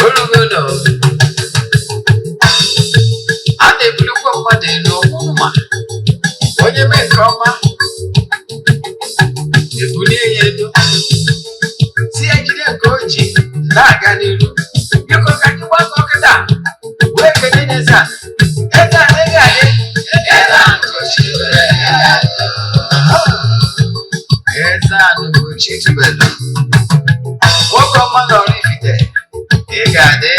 Olugono. Ane bulukwa mwade no muma. Onye me nkoma. Ebuli yendo. Si ejide koji. Na-aga n'iru. Biko ka anyị gbakọ kịta. Wee kene Eze-Ana. Eze-Ana ị ga-adị. Eze-Ana ugochitubelu. Nwoke ọma na oraifite. Ị ga-adị.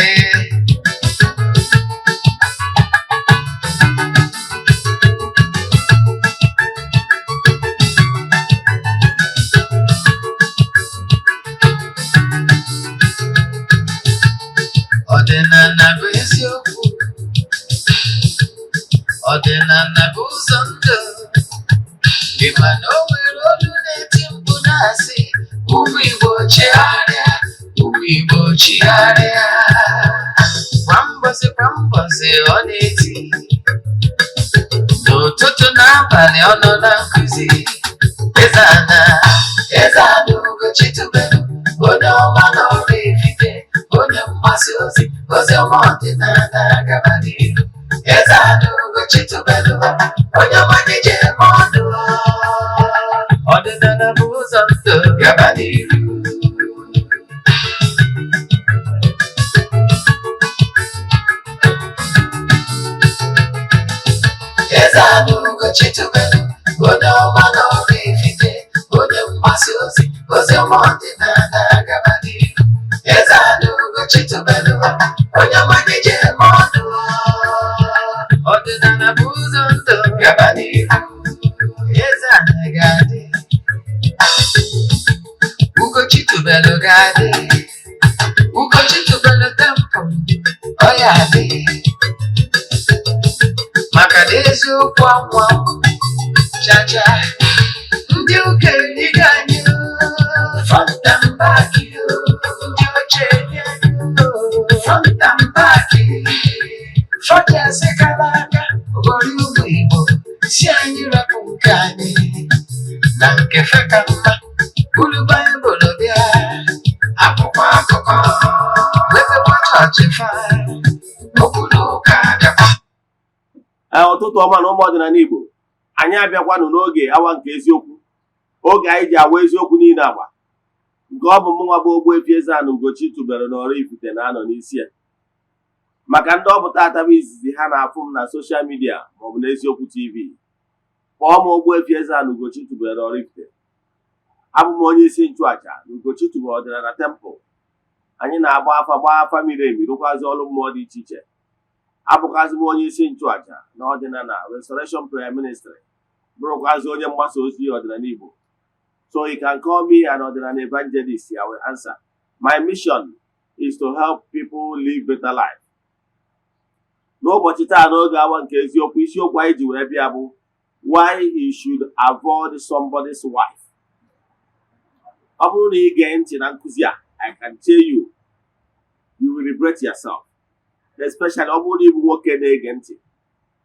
Ọdịnala bụ eziokwu. Ọdịnala bụ ụzọ ndụ. Ị ma na o nwere olu na-eti mkpu na-asị ụmụ Igbo chigharịa, ụmụ Igbo chigharịa. Kwa mbọsị ọ na-eti. N'ụtụtụ na abalị ọ nọ na nkụzi. Eze-Ana, Eze-Ana ugochitubelu. Onye ọma na oraifite. Onye mgbasa ozi ọma ọdịnala gaba n'ihu. Eze-Ana ugochitubelu. Onye ọma na-eje eme ọnụ. Ọdịnala bụ ụzọ ndụ gaba n'ihu. Eze-Ana ugochitubelu. Onye ọma na oraifite. Onye mgbasa ozi ọma ọdịnala gaba n'ihu. Eze-Ana ugochitubelu. Onye ọma na-eje eme ọnụ. Ọdịnala bụ ụzọ ndụ gaba n'ihu. Eze-Ana ga-adị. Ugochitubelu ga-adị. Ugochitubelu temple ọ ya adị. Maka na eziokwu anwa chacha. Ndị okenye ga-anyị front and back. Ndị ochie ga-anyị front and back. Fọdụ ase kara aka obodo ụmụ Igbo. Si anyị rapụ nke anyị na nke feka mma. Buru Baịbụl bịa. Akwụkwọ akụkọ. Wepụkwa chọọchị fa. Obodo ụka abịakwa. Ụtụtụ ọma na ụmụ ọdịnala Igbo. Anyị abịakwanụ n'oge awa nke eziokwu. Oge anyị ji awa eziokwu niile agba. Nke ọ bụ mụnwa bụ Ogbuefi Eze-Ana ugochitubelu na oraifite na-anọ n'isi ya. Maka ndị ọ bụ tata bụ izizi ha na-afụ m na soshal midia maọbụ n'eziokwu TV. Kpọọ m Ogbuefi Eze-Ana ugochitubelu na oraifite. Abụ m onye isi nchụaja na ugochitubelu ọdịnala temple. Anyị na-agba afa miri emi rụkwazi ọrụ mmụọ dị iche iche. Abụkwazi m onye isi nchụaja na ọdịnala Restoration Prayer Ministry. Bụrụkwazi onye mgbasa ozi ọdịnala Igbo. So you can call me an ọdịnala evangelist. I will answer. My mission is to help people live better life. N'ụbọchị taa n'oge awa nke eziokwu, isiokwu anyị ji wee bịa bụ why you should avoid somebody's wife. Ọ bụrụ na ị gee ntị na nkụzi a, I can tell you, you will regret yourself. Especially ọ bụrụ na ịbụ nwoke na-ege ntị.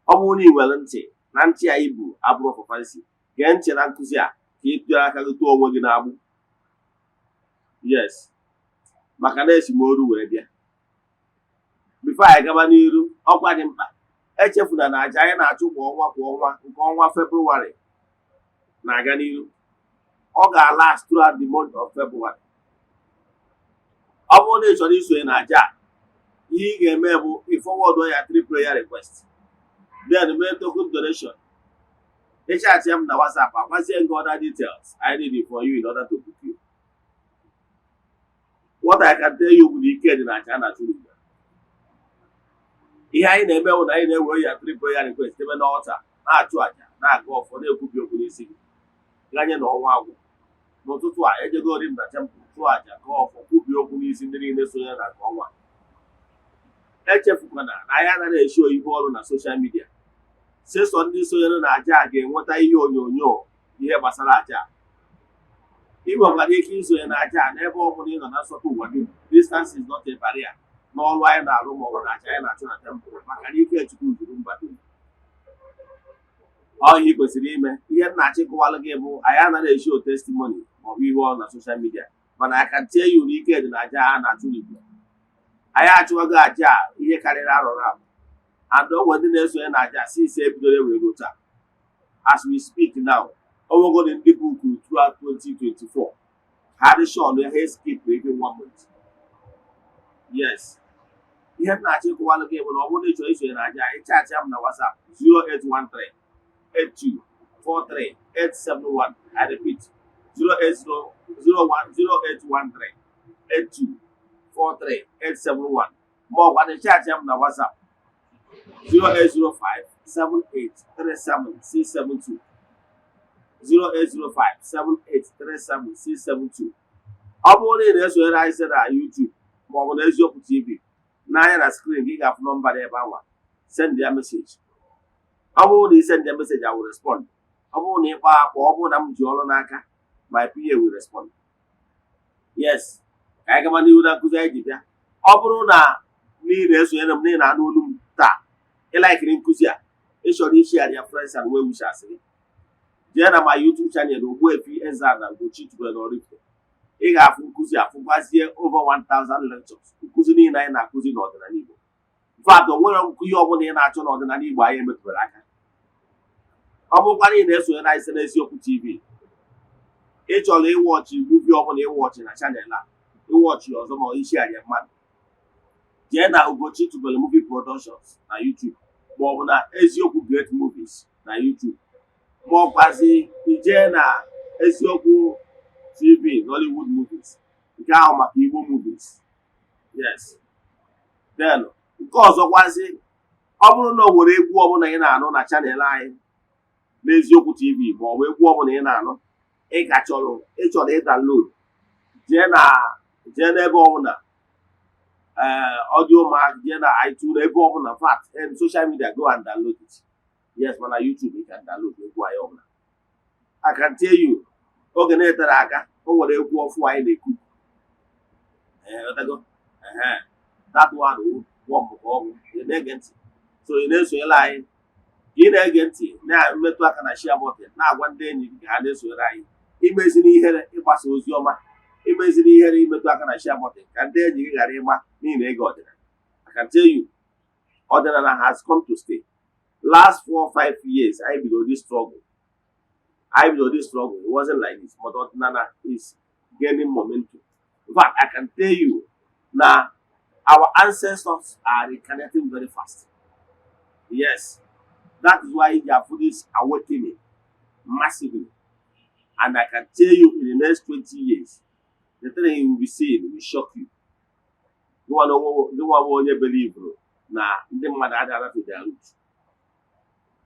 Ọ bụrụ na ị nwere ntị na ntị a ibu abụrụ ọfọfansi, gee ntị na nkụzi a ka ị tụọ aka gị tụọ onwe gị n'agbụ. Yes, maka na esimolu wee bịa. Bifo anyị gaba n'iru, ọkwa dị mkpa. Echefuna na aja anyị na-achụ kwa ọnwa nke ọnwa February na-aga n'iru. Ọ ga-last throughout the month of February. Ọ bụrụ na ị chọrọ isonye na aja a, ihe ị ga-eme bụ forward ya 3 prayer request. Then make token donation. Chat them na WhatsApp. I'm passing other details I need for you in order to book you. What I can tell you with the kid in Eze-Ana too. Ihe anyị na-eme bụ na anyị na-ewe ya 3 prayer request ebe na ọta na-achụ aja na-aga ọfọ na-ekwubi okwu n'isi gị ganye na ọnwa agwụ. N'ụtụtụ a ejegori m na temple chụọ aja ka ọfọ kwubi okwu n'isi ndị niile sonye na nke ọnwa. Echefukwana na anyị anaghị eshi oyibo ọrụ na soshal midia. Sesọ ndị sonyere na aja a ga-enweta ihe onyonyo ihe gbasara aja. Ị nwekwara ike isonye na aja n'ebe ọ bụla ị nọ na nsọtụ ụwa dum. Distance is not a barrier. N'ọrụ anyị na-arụ ma ọ bụ na aja anyị na-achụ na temple maka na ike Chukwu zuru mba dum. Ọ ihe kwesịrị ime ihe nna achịkọwalụ gị bụ anyị anaghị eshi o testimony maọbụ ihe ọrụ na soshal midia But I can tell you, you get in Aja and Atuli. I actually got Aja, he carried out around. And no one else when Aja sees every day as we speak now. Over going in the book throughout 2024. Had a show on the hair skip maybe 1 month. Yes. He had not taken one again when I wanted to issue an Aja. I chat him now WhatsApp 0813 82 43 871. I repeat 0813 82 43 871. More when I chat him now WhatsApp 0805 78 37 672. 0805 78 37 672. Ọ bụrụ na ị na-esonyere anyị site na YouTube maọbụ na Eziokwu TV n'anya na screen gị ga-afụ nọmba ebe anwa send ya message. Ọ bụrụ na ị send ya message I will respond. Ọ bụrụ na ị kpaa akpọ ọ bụrụ na m ji ọrụ n'aka my PA will respond. Yes, ka anyị gaba n'ihu na nkụzi anyị ji bịa. Ọ bụrụ na ị na-esonyere m na ị na-anụ olu m taa ịlaikiri nkụzi a ị chọrọ ishare ya friends and well wishers gị jee na my YouTube channel Ogbuefi Eze-Ana ugochitubelu oraifite. Ị ga-afụ nkụzi afụkwazie over 1000 lectures nkụzi niile anyị na-akụzi n'ọdịnala Igbo. In fact, o nwere ihe ọbụla ị na-achọ n'ọdịnala Igbo anyị emetụbere aka. Ọ bụrụkwa na ị na-esonye na anyị site n'Eziokwu TV ị chọrọ ịwọchị movie ọbụla ịwọchị na channel a ịwọchị ọzọ ma isi anya mmadụ jee na Ugochitubelu movie productions na YouTube maọbụ na Eziokwu great movies na YouTube ma ọkwazi ijee na Eziokwu TV Hollywood movies nke ahụ maka Igbo movies. Yes. Then nke ọzọkwazi ọ bụrụ na o nwere egwu ọbụla ị na-anụ na channel anyị n'Eziokwu TV maọbụ egwu ọbụla ị na-anụ ịchọrọ ịdownload jee n'ebe ọbụla audio mark jee na iTunes ebe ọbụla fact and social media go and download it. Yes, mana YouTube you can download egwu anyị ọbụla. I can tell you oge na-etere aka o nwere egwu ọfụ anyị na-ekwu that one wọpụ ka ọ bụ ị na-ege ntị so ị na-esonyere anyị ị na-ege ntị na-emetụ aka na share button na-agwa ndị enyi gị ka ha na-esonyere anyị imeziri ihere ịgbasa ozi ọma imeziri ihere imetụ aka na share button ka ndị enyi gị ghara ịgba n'ihi na ege ọdịnala. I can tell you ọdịnala has come to stay. Last 4 or 5 years I bidoro this struggle. It wasn't like this, but ọdịnala is gaining momentum. In fact, I can tell you now our ancestors are reincarnating very fast. Yes, that is why they are for this awakening massively. And I can tell you in the next 20 years, the thing you will be seeing will shock you. No one will believe na ndị mmadụ adara to their roots.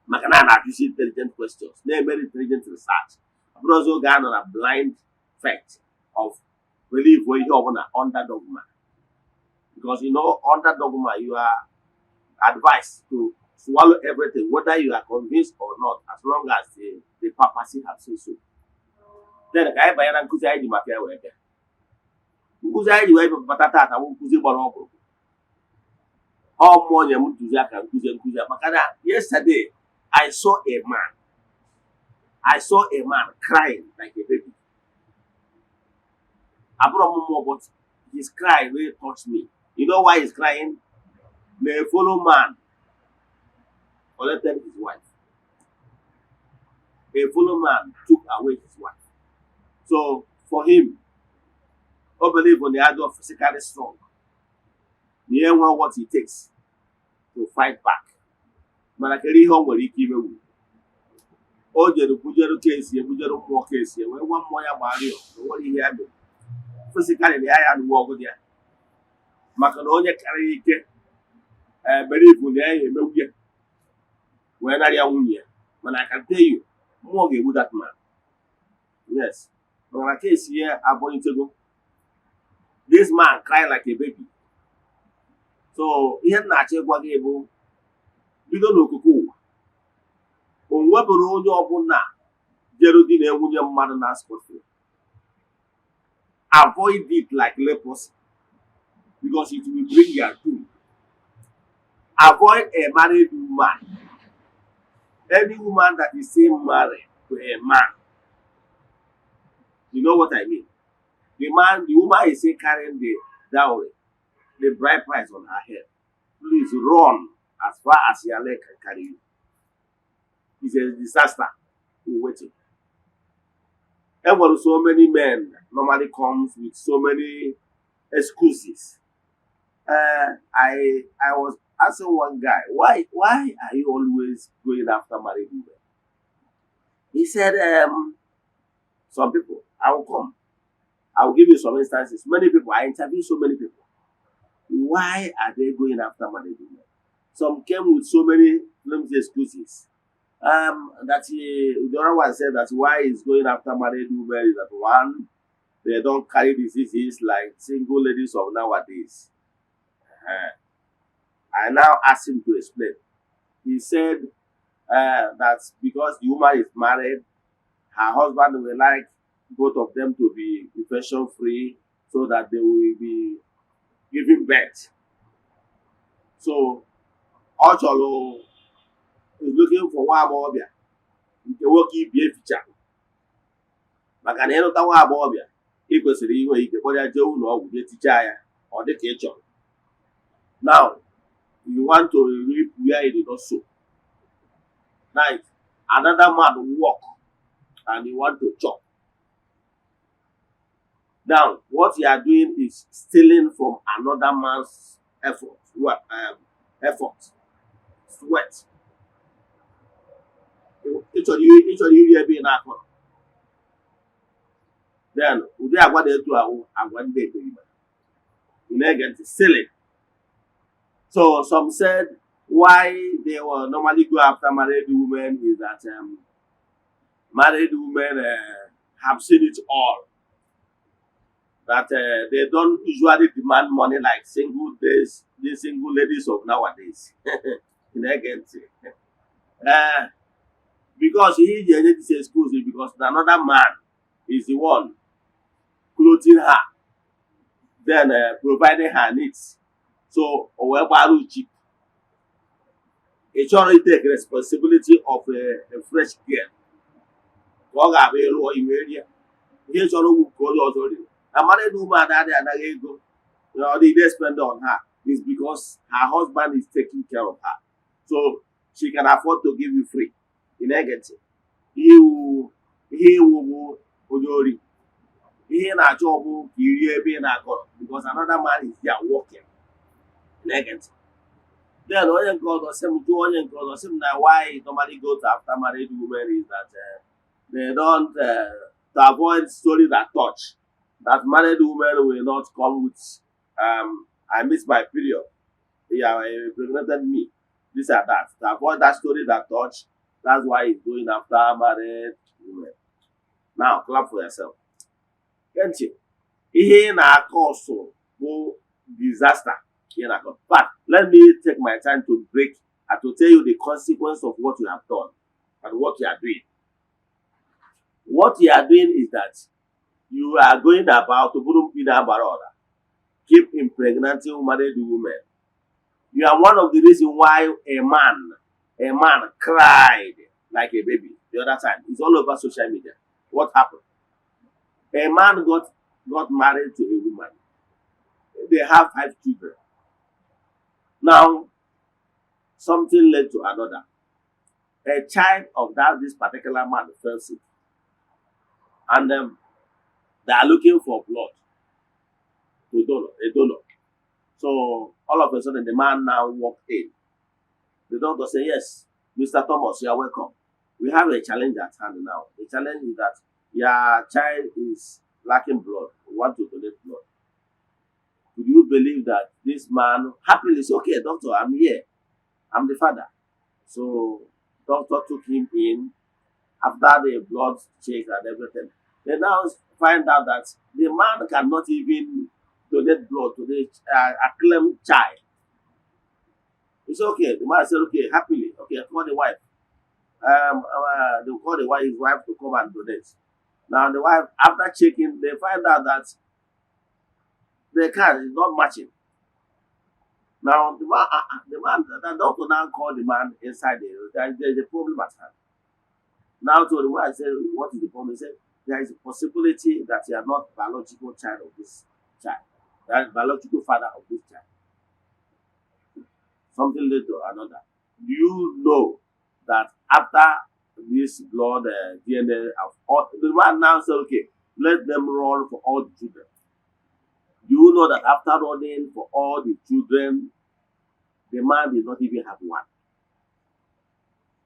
Maka na na-ajụsi intelligent questions, na-eme intelligent research. But also ga on a blind fact of belief ihe ọbụla under dogma. Because you know, under dogma, you are advised to swallow everything, whether you are convinced or not, as long as the papacy have said so. Then, I buy an nkụzi anyị ji maka ya wee bịa. Nkụzi anyị ji wee bata tata bụ nkụzi gbara ọkụ. Ọ mmụọ nye m ntụziaka nkụzi maka na yesterday I saw a man crying like a baby. Abụrụ m mmụọ, but his cry really touched me. You know why he's crying? The fellow man collected his wife. A fellow man took away his wife. So for him, I believe on the idea of physically strong. He ain't what it takes to fight back. But I can home where he came away. Oh, the Bujero case here, Bujero more case here. One more barrier. What he had physically, the eye and walk there. Macaronia carry it. Believe when they know yet. When I am here, when I can tell you, more with that man. Yes. But in a case here, I'm going to go. This man cried like a baby. So he had not checked what able. We don't know who. On what road you're on now, Geraldine and William Madonna's portfolio. Avoid it like leprosy because it will bring your doom. Avoid a married woman. Any woman that is saying married to a man. You know what I mean? the woman is still carrying the dowry, the bride price on her head. Please run as far as your leg can carry you. It's a disaster in waiting. And when so many men normally comes with so many excuses. I was asking one guy, why are you always going after married women? He said, some people, I will come. I will give you some instances. Many people, I interview so many people. Why are they going after married women? Some came with so many flimsy excuses. The other one said that why he's going after married women is that one, they don't carry diseases like single ladies of nowadays. I now asked him to explain. He said that because the woman is married, her husband will like both of them to be infection free so that they will be giving birth. So, Ocholo is looking for one more nke nwoke ibie ficha maka na ịlụta nwa agbọghọbịa ị kwesịrị inwe ike kpọrọ ya jee ụlọ ọgwụ jee tichaa ya ọ dị ka ị chọrọ. Now you want to reap where you did not sow. Now another man walk and you want to chop. Now what you are doing is stealing from another man's effort, sweat. Ịchọrọ iri ebe ị na-akọ. Then ụdị agwa dị etu ahụ agwa ndị ekperima. You na-ege ntị silly. So some said why they will normally go after married women is that married women have seen it all. That they don't usually demand money like these single ladies of nowadays. You na-ege ntị. Because he generated this excuse because another man is the one clothing her, then providing her needs. So, however, cheap. It surely take responsibility of a fresh girl. Here's all who call us already. A married woman that they go, they spend on her is because her husband is taking care of her. So she can afford to give you free. Negative. He will He na job because another man is there working. Negative. Then only God or some now why he normally goes after married women is that they don't to avoid stories that touch. That married women will not come with I miss my period. Yeah, pregnanted me. This and that. To avoid that story that touch. That's why he's going after married women. Now, clap for yourself. Can't you? Ihe na-akọ so bụ disaster. But let me take my time to break and to tell you the consequence of what you have done and what you are doing. What you are doing is that you are going about to keep impregnating married women. You are one of the reasons why a man cried like a baby the other time. It's all over social media. What happened? A man got married to a woman. They have 5 children. Now, something led to another. A child of this particular man fell sick. And they are looking for blood to a donor. So, all of a sudden, the man now walked in. The doctor said, yes, Mr. Thomas, you are welcome. We have a challenge at hand now. The challenge is that your child is lacking blood. We want to donate blood. Would you believe that this man happily said, okay, doctor, I'm here. I'm the father. So, doctor took him in after the blood check and everything. They now find out that the man cannot even donate blood to the acclaimed child. It's okay. The man said, okay, happily. Okay, call the wife. They call his wife to come and donate. Now the wife, after checking, they find out that the card is not matching. Now the doctor now called the man inside there's a problem at hand. Now to the wife said, what is the problem? He said, there is a possibility that you are not biological child of this child, that biological father of this child. Something led to another. You know that after this blood DNA of all, the man now said, okay, let them run for all the children. You know that after running for all the children, the man did not even have one.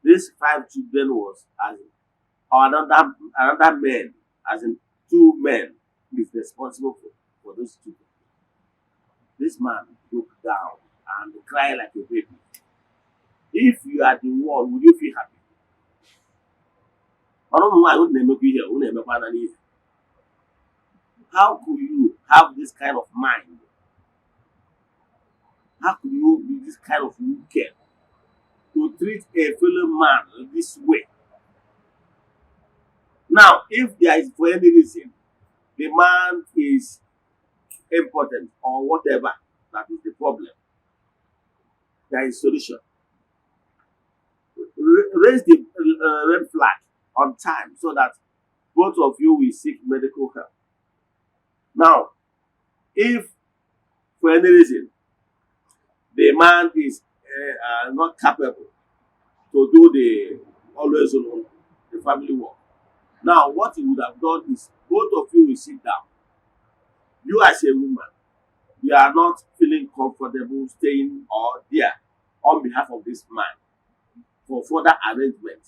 These 5 children was as another man, as in 2 men, is responsible for those children. This man broke down and cried like a baby. If you are the one, will you feel happy? How could you have this kind of mind? How could you be this kind of wicked to treat a fellow man this way? Now, if there is for any reason the man is impotent or whatever, that is the problem, there is solution. Raise the red flag on time so that both of you will seek medical help. Now, if for any reason the man is not capable to do the always alone, the family work, now what he would have done is both of you will sit down. You as a woman, you are not feeling comfortable staying or there on behalf of this man for further arrangement.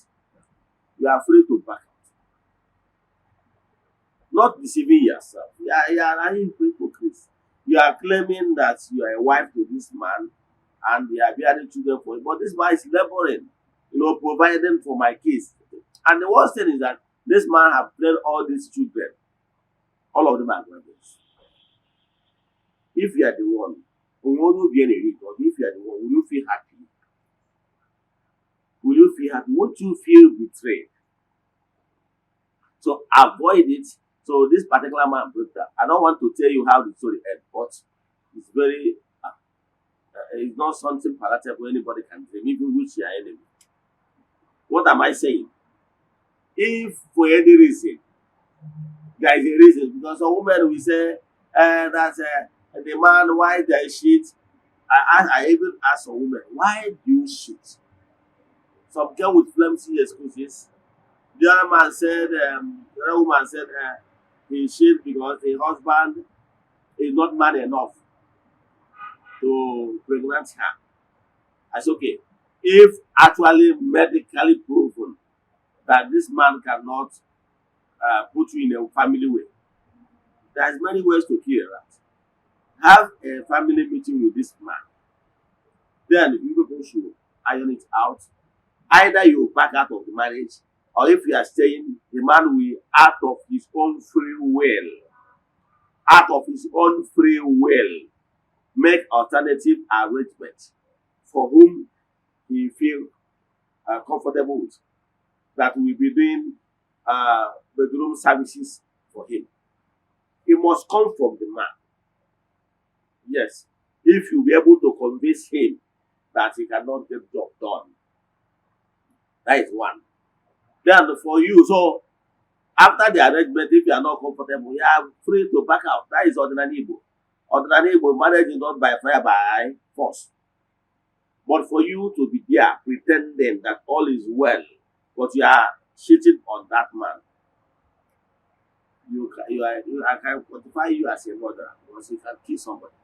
You are free to back out. Not deceiving yourself. You are hypocrite. You are claiming that you are a wife to this man and you are bearing children for him. But this man is laboring, providing for my kids. And the worst thing is that this man have trained all these children. All of them are brothers. If you are the one, if you are the one, will you feel happy? Will you feel happy? Won't you feel betrayed? So avoid it. So this particular man broke down. I don't want to tell you how the story ends, but it's very, it's not something palatable anybody can dream, even with your enemy. What am I saying? If for any reason, there is a reason, because a woman will say that the man, why they cheat. I even ask a woman, why do you cheat? Some girl with flimsy excuses. The other man said, the other woman said, he cheated because the husband is not man enough to pregnant her. I said, okay, if actually medically proven that this man cannot put you in a family way, there's many ways to kill that. Have a family meeting with this man. Then you people should iron it out. Either you back out of the marriage, or if you are staying, the man will, out of his own free will, make alternative arrangements for whom he feel comfortable with, that will be doing bedroom services for him. It must come from the man. Yes, if you be able to convince him that he cannot get the job done. That is one. Then for you, so after the arrangement, if you are not comfortable, you are free to back out. That is ordinary Igbo. Ordinary Igbo, marriage is not by fire, by force. But for you to be there pretending that all is well, but you are cheating on that man, I can quantify you as a murderer because you can kill somebody.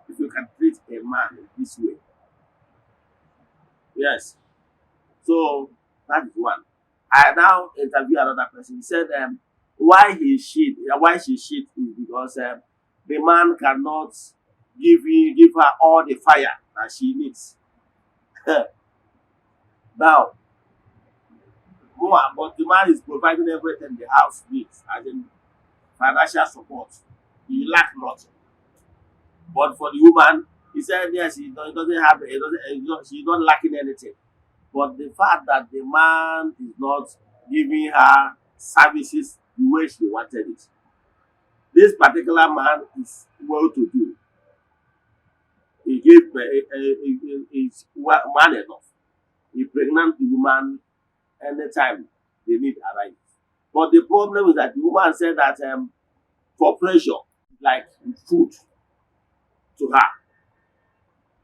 If you can treat a man in this way. Yes. So that is one. I now interview another person. He said why she cheat is because the man cannot give her all the fire that she needs. Now, but the man is providing everything the house needs, as in financial support. He lack nothing. But for the woman, he said yes, she's not lacking anything. But the fact that the man is not giving her services the way she wanted it. This particular man is well to do. He gave is man enough. He pregnant the woman anytime the need arises. But the problem is that the woman said that for pressure, like food to her.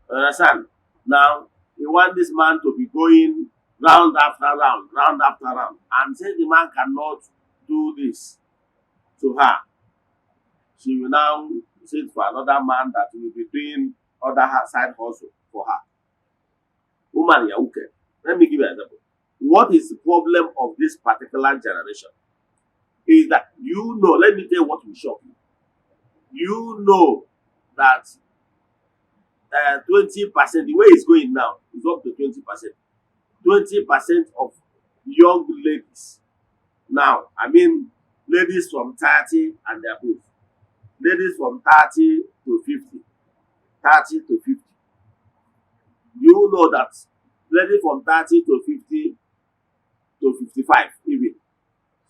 You understand? Now, you want this man to be going round after round, round after round. And since the man cannot do this to her, she will now sit for another man that will be doing other side hustle for her. Woman, yeah, okay. Let me give you an example. What is the problem of this particular generation? Is that you know, let me tell you what will shock you. You know that 20%, the way it's going now, is up to 20%. 20% of young ladies now, I mean, ladies from 30 and above, ladies from 30 to 50, 30 to 50. You know that ladies from 30 to 50 to 55 even,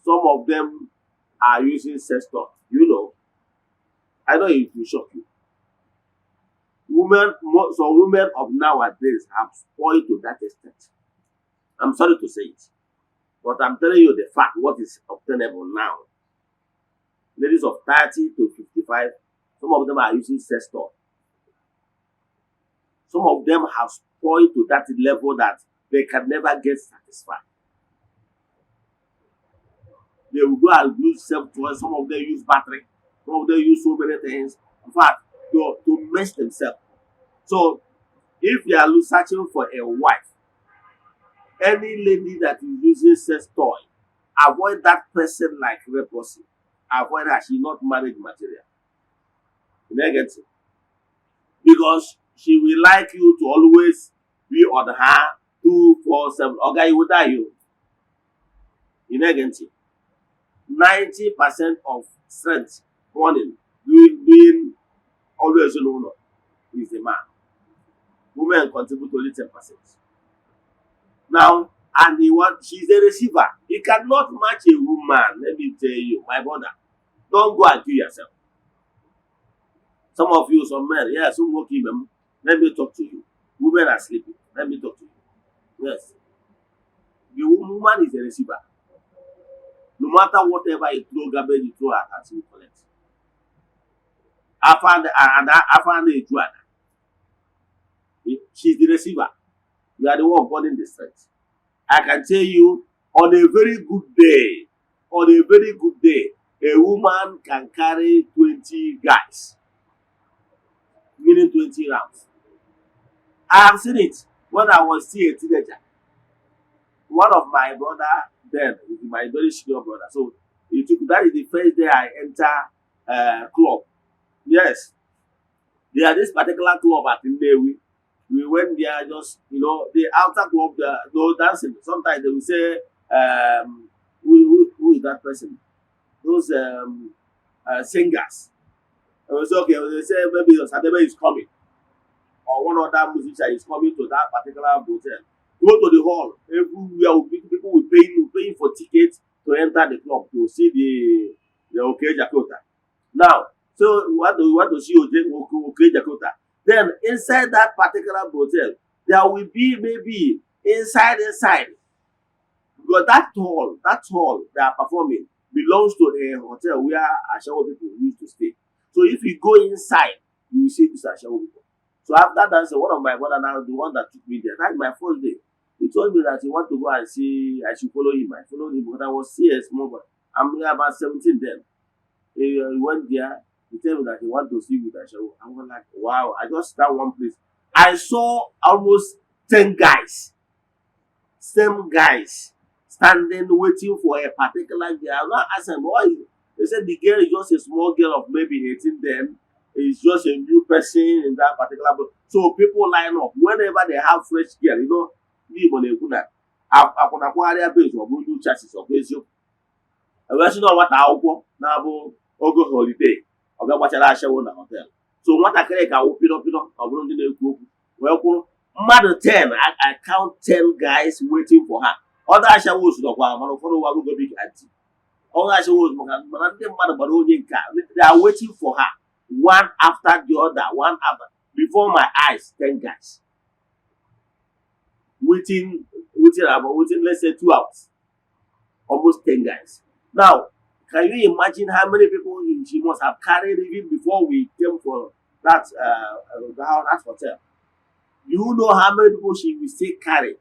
some of them are using sex toy. You know, I know it will shock you. Some women of nowadays have spoiled to that extent. I'm sorry to say it, but I'm telling you the fact, what is obtainable now. Ladies of 30 to 55, some of them are using sex toy. Some of them have spoiled to that level that they can never get satisfied. They will go and use self-toy, some of them use battery, some of them use so many things. In fact, to mess themselves. So, if you are searching for a wife, any lady that is using sex toy, avoid that person like leprosy. Avoid her. She not marriage material. You know, get it? Because she will like you to always be on her 247. Okay, you will die you. You know, get it? 90% of strength morning doing always alone is the man. Women contribute only 10%. Now, and she's a receiver. You cannot match a woman, let me tell you, my brother. Don't go and kill yourself. Some of you, some men, yes, some work even. Let me talk to you. Women are sleeping. Let me talk to you. Yes. The woman is a receiver. No matter whatever you throw, garbage you throw at her, she will collect. I found a Eze-Ana. She's the receiver. You are the one burning the strength. I can tell you, on a very good day, a woman can carry 20 guys, meaning 20 rounds. I have seen it when I was still a teenager. One of my brother then, my very senior brother. So that is the first day I enter club. Yes. There is this particular club at Nnewi. We went there just, the outer club, no dancing. Sometimes they will say, who is that person? Those singers. And we say, okay, they say maybe Sadebe is coming. Or one other musician is coming to that particular hotel. Go to the hall. Everywhere people will pay for tickets to enter the club to see the OK Jakota. Now, so we want to see OK Jakota. Then inside that particular hotel, there will be maybe inside, because that hall they are performing belongs to a hotel where Ashawo people used to stay. So if you go inside, you will see this Ashawo people. So after that, one of my brother now, the one that took me there, that's my first day. He told me that he want to go and see, I should follow him. I followed him because I was still a small boy. I'm about 17 then. He went there. He told me that he want to see with Ashawo. I was like, wow. I just start one place. I saw almost 10 guys. Same guys standing waiting for a particular girl. I'm not asking why. They said the girl is just a small girl of maybe 18 then. It's just a new person in that particular book. So people line up whenever they have fresh girl, churches of Israel. A version of what I now go holiday of the watch hotel. So what I can open up well, mother 10, I count 10 guys waiting for her. Other Ashawos of one go big auntie. All Ashawos, they are waiting for her. One after the other, one after. Before my eyes, 10 guys. Waiting, let's say 2 hours. Almost 10 guys. Now, can you imagine how many people she must have carried even before we came for that hotel? You know how many people she will still carry,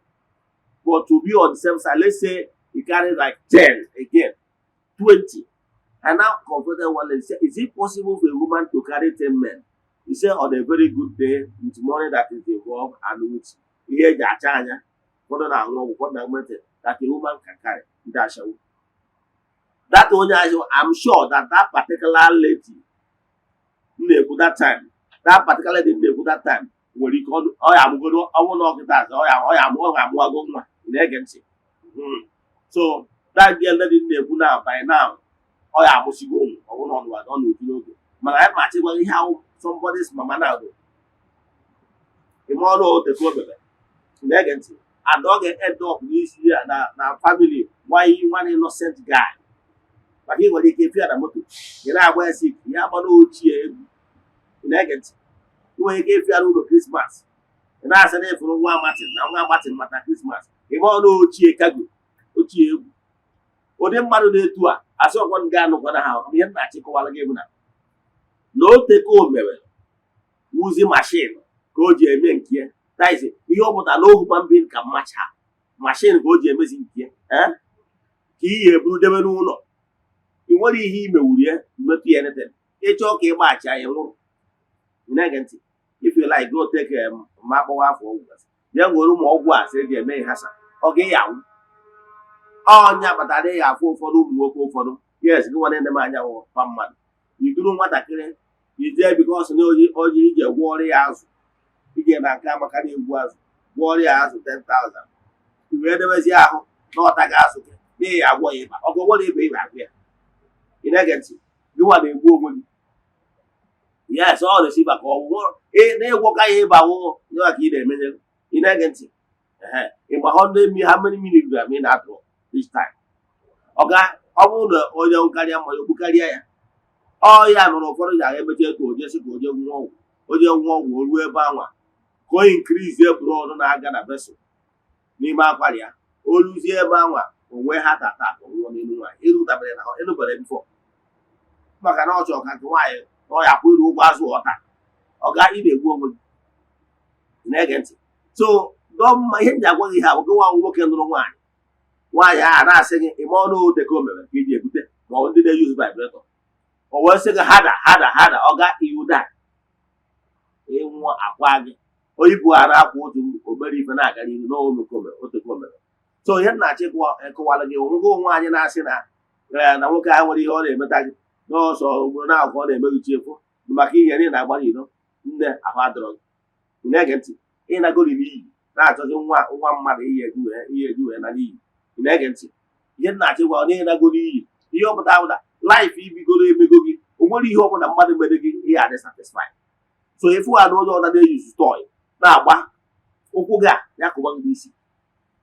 but to be on the same side, let's say he carried like 10 again, 20. And now confronted one and said, is it possible for a woman to carry 10 men? He said, on a very good day, with money that is involved and with here that a woman can carry. That only I'm sure that particular lady that particular lady that time will record, oh, I'm going to, I won't know that, oh, I'm in agency. So that girl lady now by now. Oh yeah, must go on with but I particularly how somebody's mama now do. The more the problem. Negative. And dog head up this year na family. Why you one innocent guy? But he will take care of the motor. You know where sick. You have no cheer. Negative. You will give you Christmas. And I said for one Martin. Now one Martin matter Christmas. You want no cheer kagu. Ochi. Ode mmadụ na-etu a asị ọkwọ nga anụkwana ha ihe nna achịkọwala gị bụ na o teke o mere wuzi mashin ka o ji eme nke ya taizi ihe ọ pụtara na ohuman bin ka mmacha mashin ka o ji emezi nke ya ka ihe eburu debe n'ụlọ ị nwere ihe imewuru ya mmetụ ya nete ịchọọ ka ịgbachi anya nwụrụ na-ege ntị if you like go take ma akpọwa afọ ọgwụ ya nwere ụmụ ọgwụ a sị eji eme ihe hasa ọ ga-eyanwụ ọnya kpatara ya afụ ụfọdụ ụmụ nwoke ụfọdụ yes gị nwanne nne m anya pa mmadụ iduru nwatakịrị ijee bikos na oji ije gwọọrọ ya azụ ije na nke amaka na-egbu azụ gwọọrọ ya azụ 10,000 wee debezie ahụ na ọta ga azụ gị n'ihi ya agwọ ya ịba ọgwọgwọrọ ịba ịba agụ ya ị na-ege ntị gị nwa na-egbu onwe gị yes ọ na-esi maka ọgwụgwọ na-egwọka ya ịba wụ ka ị na-emenye ị na-ege ntị ịgba 100 how many milligram ị na-atụ each time. Oga, ọ bụrụ na onye nkarịa ma ya ogbukarịa ya ọ ya nọrọ ụfọdụ ji aga emecha eto oje sị ka oje nwụọ ọgwụ o ruo ebe anwa ka o inkrizie blood na-aga na vesụl n'ime akwara ya o ruzie ebe anwa o nwee heart attack nwụọ n'elu nwaanyị ịrụtabere na ịrụbere bifọ maka na ọ chọrọ ka nke nwaanyị na ọ ya kwụrụ ụgwọ azụ ọta ọga ị na-egbu onwe gị na-ege ntị so dọmma ihe m ji agwa gị ha bụ gị nwa nwoke nụrụ nwaanyị nwaanyị a na-asị gị ime ọnụ dịka o mere ka iji ebute ma ọ ndị na-eyuzu vibrator o wee sị gị hada ọ ga iwu da ịnwụ akwa gị onye bụ ara akwa otu obere ife na-aga n'ihu n'omekomere so ihe na-achọ ịkọwara gị onwego onwe anyị na-asị na nwoke ahụ nwere ihe ọ na-emeta gị n'ọsọ ogboro na akwụkwọ ọ na-emeghịchi efu maka ihe niile na-agbara iro nne ahụ adọrọ gị na-ege ntị ịnagori n'iyi na-achọzi nwa mmadụ ihe eji wee na n'iyi na-ege ntị ihe na-achọ ịgwa onye na-ago n'iyi ihe ọpụta bụ na laịf ibigoro emego gị o nwere ihe ọbụla mmadụ mere gị ihe adị satisfied so efu ha na onye ọda na-eyuzu tọị na-agba ụkwụ gị a ya kụwa gị n'isi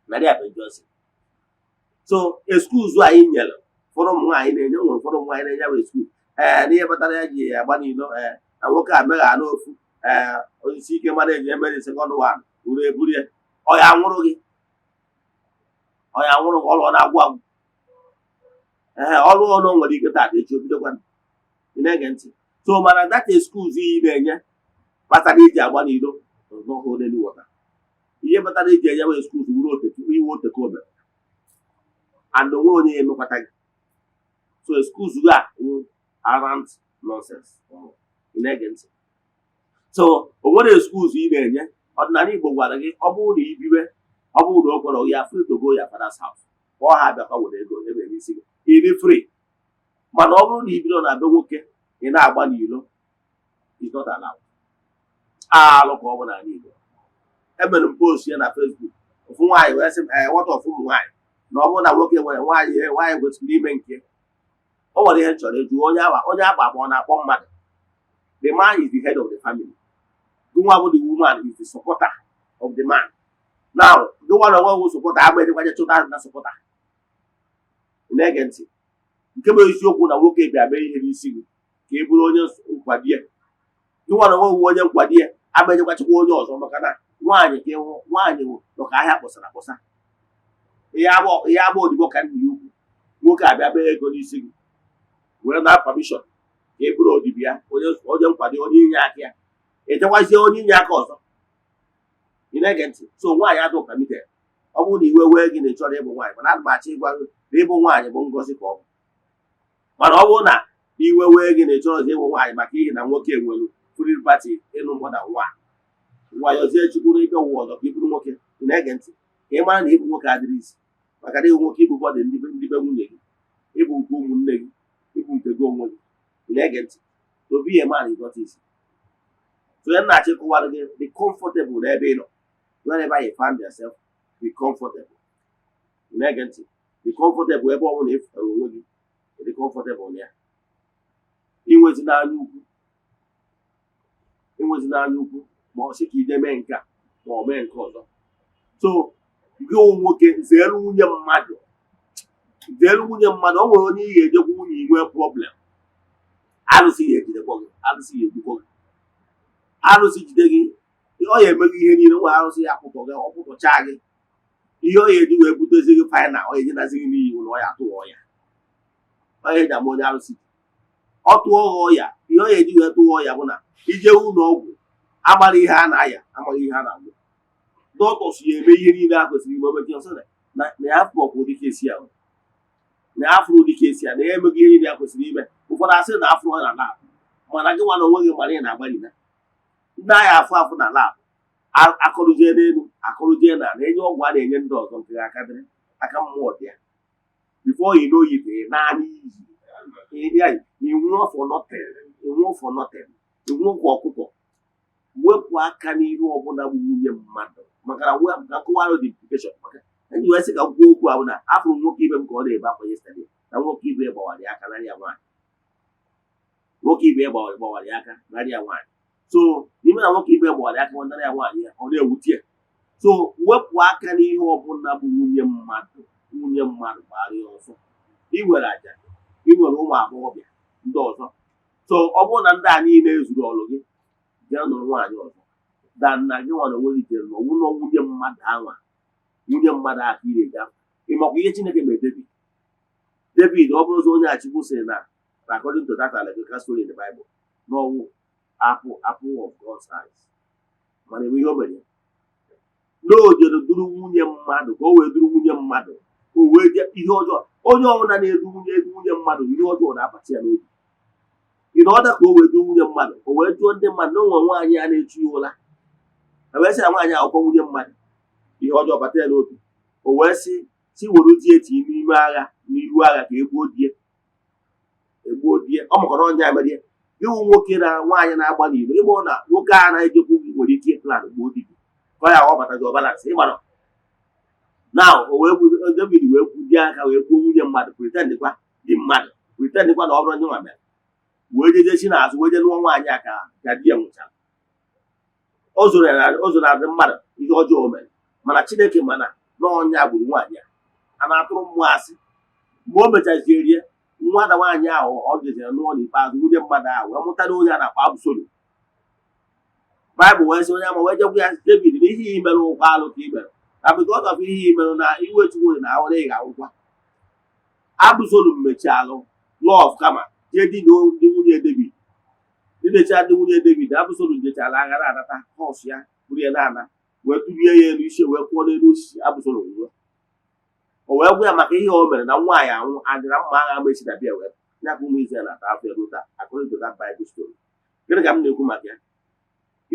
na dị abenjosi so eskuzu anyị nyere ụfọdụ ụmụ nwaanyị na-enye nwere ụfọdụ ụmụ nwaanyị na-enye bụ eskuzu n'ihe kpatara ya ji agba n'ilo na nwoke a megha n'ofu onyeisi ike mmadụ eji emeri sekọnd wan uru eburu ya ọ ya nwụrụ gị onye anwụrụ ọrụ ọ na-agwụ agwụ ọrụ ọnụ nwere ike taa echi obidokwa ị na-ege ntị so mana data excuse iyi na-enye kpatara iji agba n'ilo n'ọhụụ n'elu wọta ihe kpatara iji enye wee excuse wuru iwe oteke o mere and onwe onye ya emekwata gị so excuse gị a arant nonsense ị na-ege ntị so o nwere excuse ị na-enye ọdịnala Igbo gwara gị ọ bụrụ na ibiwe ọ bụrụ na o kwere ya free to go ya father's house ọ ha bịakwa were ego ebe n'isi gị iri free mana ọ bụrụ na ibido na be nwoke ị na-agba n'ilo is not allowed alụ ka ọ bụ n'ala Igbo emere m post ya na Facebook ofu nwaanyị wee sị nwata ọfụ ụmụ nwaanyị na ọ bụrụ na nwoke nwere nwaanyị kwesịrị ime nke o nwere ihe chọrọ eju onye akpa ma ọ na-akpọ mmadụ the man is the head of the family gụnwa bụ the woman is the supporter of the man now the one who supporter agbedịkwaje chụta na supporter na-ege ntị nke bụ isiokwu na nwoke bịa mee ihe n'isi gị ka ị bụrụ onye nkwadie nwa na onye nkwadie agbedịkwachikwa onye ọzọ maka na nwaanyị ka nwaanyị nọ ka ahịa kpọsara akpọsa ihe agba odibo ka nna ya ukwu nwoke abịa bee ego n'isi gị were na permission ka e bụrụ odibo ya onye nkwado onye inye aka ya echekwazie onye inye aka ọzọ ị na-ege ntị so nwaanyị adụ kamited ọ bụrụ na iwe wee gị na ị chọrọ ịbụ nwaanyị mana ana m achọ ịgwa gị na ịbụ nwaanyị bụ ngozi ka ọ bụ mana ọ bụrụ na iwe wee gị na ị chọrọ ịbụ nwaanyị maka ihe na nwoke nwere free party ịlụ mmadụ nwayọzie chukwuru ike ụwa ọzọ ka ị bụrụ nwoke ị na-ege ntị ka ị mara na ịbụ nwoke adịrị isi maka na ịbụ nwoke ịbụ bọdụ ndị be nwunye gị ịbụ nke ụmụnne gị ịbụ nke gị onwe gị ị na-ege ntị obi ya ma na ịdọta isi so ya na-achọ ịkọwara gị dị comfortable n'ebe ị nọ wherever you find yourself be comfortable ị na-ege ntị dị comfortable ebe ọ bụla ị fụtara onwe gị dị comfortable na ya inwezi n'anya ukwu ma ọ sị ka ide mee nke a ma ọ mee nke ọzọ so gị nwoke zeere nwunye mmadụ o nwere onye ị ga-ejekwa nwunye inwe problem arụsị ya ejidekwa gị arụsị ya egbukwa gị arụsị jide gị ọ ya emeghị ihe niile nwe arụsị ya akpụtọ gị ọkpụtọchaa gị ihe ọ ya eji wee butezi gị faịna ọ ya ejenazi gị n'iyi ụlọ ọ ya atụghọ ọya ọ ya eji ama onye arụsị ọ tụọ ha ọya ihe ọ ya eji wee tụọ ọya bụ na ije ụlọ ọgwụ agbara ihe a na-aya amaghị ihe a na-agwụ dọkịta ya eme ihe niile a kwesịrị ime omeji ọsọ na ya afọ ọkụ dịka esi ahụ na afụrụ dịka esi a na ya emeghị ihe niile a kwesịrị ime ụfọdụ asị na afụrụ na labụ mana gị nwa na onwe gị mara ị na-agbalị na ndị agha afụ na labụ akọrụjee n'elu akọrụjee na na-enye ọgwụ a na-enye ndị ọzọ nke aka dịrị aka mmụọ dị ya bifo yi n'oyibe naanị iyi inwụọ for nothing inwụọ kwa ọkụkọ wepụ aka n'ihe ọbụla bụ nwunye mmadụ maka na akụwarụ the implication maka enyi wee sị ka gwuo okwu ahụ na afụrụ nwoke ibe m ka ọ na-ebe akwa yesterday na nwoke ibe gbawara ya aka narị ya nwaanyị nwoke ibe gbawara ya aka narị ya nwaanyị so n'ime na nwoke ibe gbawara ya aka narị ya nwaanyị ya ọ na-ewute ya so wepụ aka n'ihe ọbụla bụ nwunye mmadụ gbara ya ọsọ iwere aja iwere ụmụ agbọghọbịa ndị ọzọ so ọ bụrụ na ndị a niile ezuru ọlụ gị bịa nụrụ nwaanyị ọzọ da nna gị nwa na onwe gị jere n'ọnwụnọ nwunye mmadụ ahụ aka ire ga ịmakwa ihe Chineke mere David ọ bụrụ ụzọ onye achịkwu sịrị na according to that allegorical story in the Bible n'ọnwụ apple of God's eyes mana enwe ihe o mere na o jere duru nwunye mmadụ ka o wee duru nwunye mmadụ o wee je ihe ọjọọ onye ọbụla na-edu nwunye mmadụ ihe ọjọọ na-abata ya n'obi ị na ọda ka o wee duru nwunye mmadụ o wee jụọ ndị mmadụ na onwe nwaanyị a na-echu ya ụra wee sị na nwaanyị akwụkwọ nwunye mmadụ ihe ọjọọ bata ya n'obi o wee si were di etinye n'ime agha n'ihu agha ka egbuo die ọ makọrọ ọnya mere ịwụ nwoke na nwaanyị na-agba n'igwe ịgbọ na nwoke a na-ejekwu gị nwere ike plan gbuo di gị ka ya ọbata gị ọbalansị ịgbara na David wee kwudie aka wee gbuo nwunye mmadụ pretendịkwa dị mmadụ pretendịkwa na ọ bụrụ onye nwa mere wee jejesi n'azụ wee je lụọ nwaanyị a ka di ya nwụchara o zoro adị mmadụ ihe ọjọọ o mere mana Chineke mana n'ọnya gburu nwaanyị a na-atụrụ mmụọ asị mgbe o mechazirie nwata nwaanyị ahụ ọ jezere n'ụlọ n'ikpeazụ nwunye mmadụ ahụ wee mụtara onye a na-akpa Absalọm Baịbụl wee sị onye ama wee jekwa ya David na ihe i mere ụkwa alụ ka i mere na because of ihe i mere na iwe Chukwu na ahụrụ ị ga-anwụkwa Absalọm mechalụ lọv kama jee di na nwunye David dinecha ndị nwunye David Absalọm jechara agha na-anata họs ya buru ya na-ana wee tụlie ya elu isi wee kwụọ n'elu osisi Absalọm nwụọ o wee gwa ya maka ihe o mere na nwaanyị anwụ adịra mma agha mechi na bịa wee nyakwa ụmụ Eze-Ana ata afọ elu taa according to that Bible story gịnị ka m na-ekwu maka ya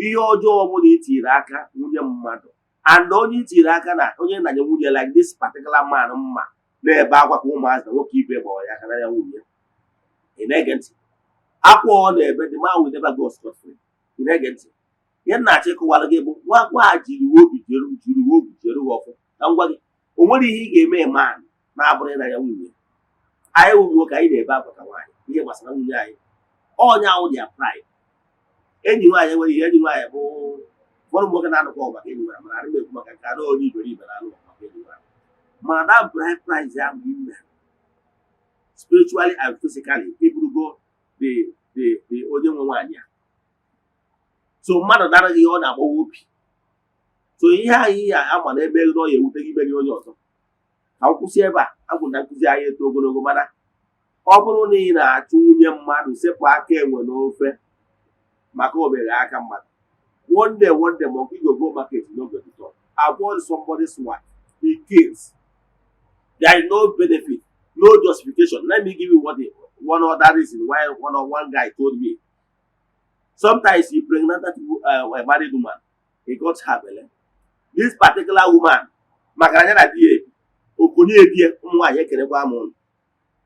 ihe ọjọọ ọbụla itiri aka nwunye mmadụ and onye itiri aka na onye nanye nwunye like this particular man mma na-ebe akwa ka ụmụazị na nwoke ibe gbawara ya aka na ya nwunye ị na-ege ntị akwa ọ na-ebe the man will never go scot free ị na-ege ntị ihe na-achọ ịkụwara gị bụ nwakwa a jiri obi jere ọfụ na ngwa gị o nwere ihe ị ga-eme man na-abụrụ na ya nwunye anyị wụ nwoke anyị na-ebe akwa ka nwaanyị ihe gbasara nwunye anyị ọnya ahụ dị ya pride enyi nwaanyị nwere ihe enyi nwaanyị bụ ụfọdụ nwoke na-anụkwa maka enyi nwaanyị mana arịm ekwu maka nke anụ onye iberibe na-anụ maka enyi nwaanyị mana that bride price ya bụ ime spiritually and physically eburugo the onye nwe nwaanyị a so mmadụ daraghị ihe ọ na-agbawa obi so ihe anyị ya ama na ebe ọ ya ewute gị imeri onye ọzọ ka m kwụsị ebe a agwụ na nkụzi anyị eto ogologo mana ọ bụrụ na ị na-achụ nwunye mmadụ sepụ aka enwe n'ofe maka obere aka mmadụ, one day monkey go go market no go return. Avoid somebody's wife in case there is no benefit, no justification. Let me give you one other reason why one guy told me. Sometimes he pregnant a married woman, he got her belly. This particular woman, makaranya die, okunye die, nwaanyị ekerekwa amụ.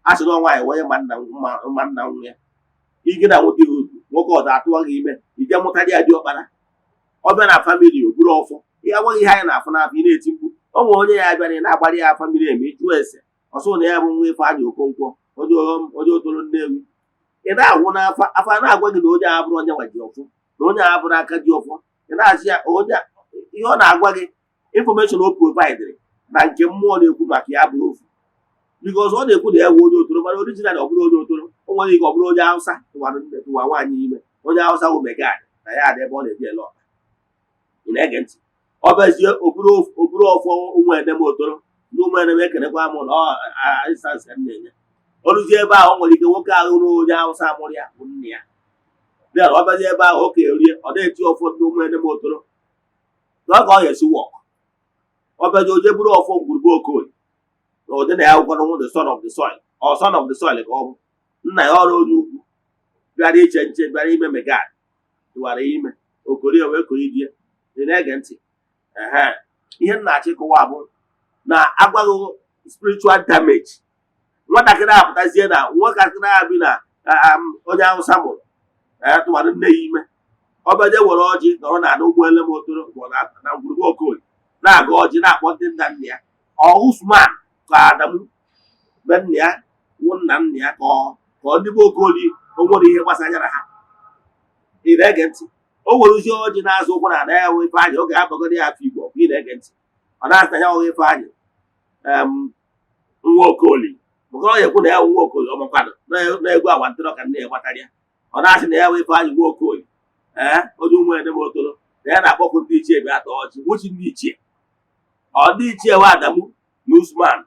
Asị na nwaanyị wonye man na nwunye. Ige na nwoke nwoke ọzọ atụwaghị ime, ije mụta dị adị ọkpara. Ọ bịa na famili o buru ọfọ. Ihe agwaghị ihe anyị na-afụ n'afọ ị na-eti mkpu. O nwere onye ya bịara na-agbalị ya famili eme ịjụ ese. Ọsọ na ya bụ nwa Ifeanyị Okonkwo, onye otoro Nnewi. Ị na-agwụ n'afọ, afọ a na-agwa gị na onye a bụrụ onye nwa ji ọfọ, na onye a bụrụ aka ji ọfọ. Ị na-asị ya ihe ọ na-agwa gị information o providere na nke mmụọ na-ekwu maka ya bụrụ ofu. Because ọ na-ekwu na ya bụ onye otoro, mana original ọ bụrụ onye otoro. O nwere ike ọ bụrụ onye Hausa tụwa nwaanyị ime, onye Hausa bụ Megad na ya adị ebe ọ na-ebi ele ọha. Ị na-ege ntị. Ọ bụzie oburu ọfọ ụmụ edem otoro, ndị ụmụ edem ekenekwa amụ na instance ka m na-enye. Ọrụzie ebe ahụ nwere ike nwoke ahụ na onye Hausa amụrụ ya bụ nne ya. Bịa ọ bịazie ebe ahụ oke rie, ọ na-eti ọfọ ndị ụmụ edem otoro. Ọ ga ọ ga-esi wọk. Ọ bịazie oje buru ọfọ ngwurugbo Okoye. Na ụdị na ya gwara the son of the soil, or son of the soil ka ọ bụ. Nna ya ọrụ onye ugwu. Bịara iche nche, bịara ime Megad. Tụwara ime. Okorie wee koyi die. Ị na-ege ntị. Ihe m na-achọ ịkọwa bụ na agwaghị spiritual damage. Nwatakịrị apụtazie na nwatakịrị a bi na onye Hausa mụrụ tụwara nne ya ime. Ọ bịaje were ọjị nọrọ na ụgbọelu motoro na ngwurugbo Okoye na-aga ọjị na-akpọ ndị nna nna ya. Usman ka Adamu be nna ya wụ nna nna ya ka ọ ndị be Okoye o nwere ihe gbasanyere ha. Ị na-ege ntị. O weruzie ọjị na-azụ ụkwụ na ya wee Ifeanyị, oge abagoro ya afọ Igbo, ị na-ege ntị. Ọ na-asị ya wee Ifeanyị nwa Okoye, maka ọ ekwu na ya nwa Okoye ọmakwanụ na-egwu awa ntịrọ ka nne ya gbatara ya. Ọ na-asị na ya wee Ifeanyị nwa Okoye onye ụmụ edem otoro na ya na-akpọkụ ndị ichie bịa ata ọjị. Wuchi ndị ichie, ọ ndị ichie wa Adamu na Usman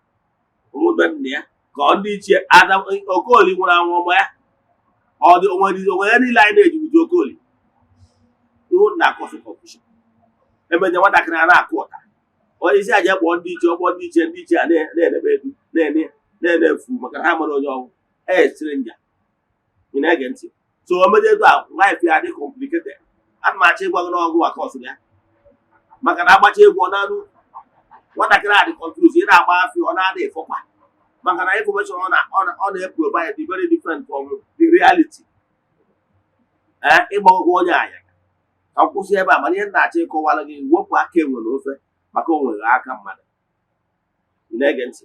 ụmụbe nna ya ka ọ ndị ichie Okoye nwụrụ anwụ ọma ya. Ọ dị onwere niile anyị na-eji uju Okoye ihu na-akọsụ confusion. Emenye nwatakịrị a na-akụ ụta, onye isi aja kpọọ ndị ichie a na-enebe edu na-enefu maka na ha mara onye ọnwụ stranger. Ị na-ege ntị. So omededu a life ya dị complicated. Ana m achọ ịgwa gị n'ọgwụ maka ọsụ ya, maka na agbacha egwu ọ na-anụ nwatakịrị a dị confused. Ị na-agba afọ ọ na-ada efọkwa maka na information ọ na-provide dị very different from the reality. Ịgbagogwo onye anya ka m kwụsị ebe a, mana ihe m na-achọ ịkọwara gị, wepụ aka enwe n'ofe maka o nwere aka mmadụ. Ị na-ege ntị.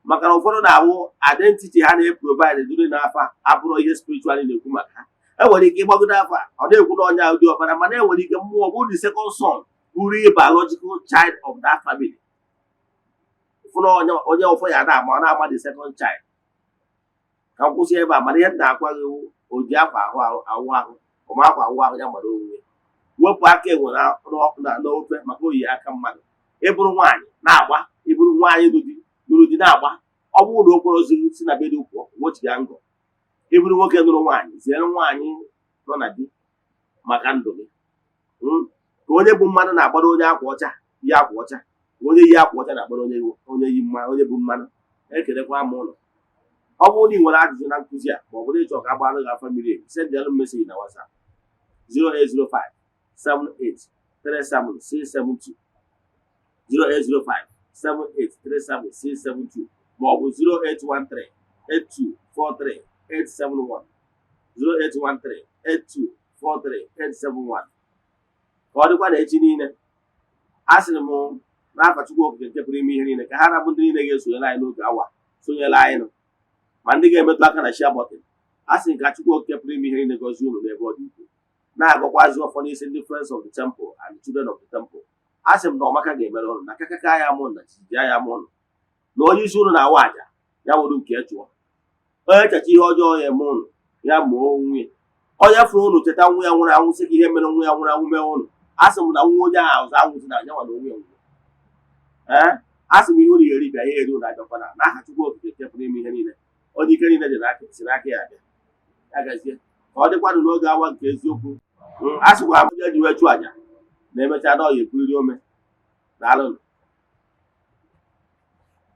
Maka na ụfọdụ na-awụ identity ha na-eprovide duru n'afọ abụrụ ihe spiritual na-ekwu maka ha. Enwere ike ịgbagodo afọ ọ na-ekwu na onye ahụ dị ọkpara, mana enwere ike mmụọ bụ the second son bụrụ biological child of that family. Ụfọdụ onye ụfọ ya na-ama ọ na-ama the second child. Ka m kwụsị ebe a, mana ihe m na-akwa gị o ji akwa ahụ ụmụakwa ahụ ya gbara onwe. Wepụ aka enwe n'ofe maka oyi aka mmadụ. Ịbụrụ nwaanyị na-agba, ịbụrụ nwaanyị nụrụ di na-agba. Ọ bụrụ na okporo ozi si na be dị ụkwụ wochiga ngọ. Ịbụrụ nwoke nụrụ nwaanyị, ziere nwaanyị nọ na di maka ndụ gị. Ka onye bụ mmanụ na-agbara onye akwa ọcha yi akwa ọcha, onye yi akwa ọcha na-agbara onye bụ mmanụ. Ekelekwa m ụlọ. Ọ bụrụ na ị nwere ajụjụ na nkụzi a ma ọ bụrụ ịchọ ka agbara gị afa mmiri, sendịalụ meseji na WhatsApp 08057837672 08057837672 ma ọ bụ 08138243871 08138243871. Ka ọ dịkwa na echi niile, a sịrị m n'afa Chukwu Okike nke pụrụ ime ihe niile ka ha rabụ ndị niile ga-esonyere anyị n'oge awa sonyere anyị nọ, ma ndị ga-emetụ aka na share button. A sị ka Chukwu Okike pụrụ ime ihe niile gọzie unu n'ebe ọ dị ukwuu, na-agọkwazi ọfọ n'isi ndị friends of the temple and the children of the temple. A sị m na ọmaka ga-emere ụnụ na kakaka ya mụ na chiji ya mụ ụnụ na onye isi ụnụ na-awa aja ya nwere nke chụọ. Onye chacha ihe ọjọọ ya eme ụnụ ya mụọ nwunye. Onye fụrụ ụnụ cheta nwa ya nwụrụ anwụ sị ka ihe mere nwa ya nwụrụ anwụ mee ụnụ. A sị m na nwa onye ahụ ọzọ anwụzi na anya nwa na onwe ya nwụrụ. asị m ihe unu ga-eri bịa ya eri unu abịakwana n'aha Chukwu okike nke pụrụ ime ihe niile onye ike niile dị n'aka si n'aka ya abịa ya gazie ka ọ dịkwanụ n'oge awa nke eziokwu a sịkwa m onye ji wee chụọ àjà na emechaa na ọ ya ekwuriri ome daalụnụ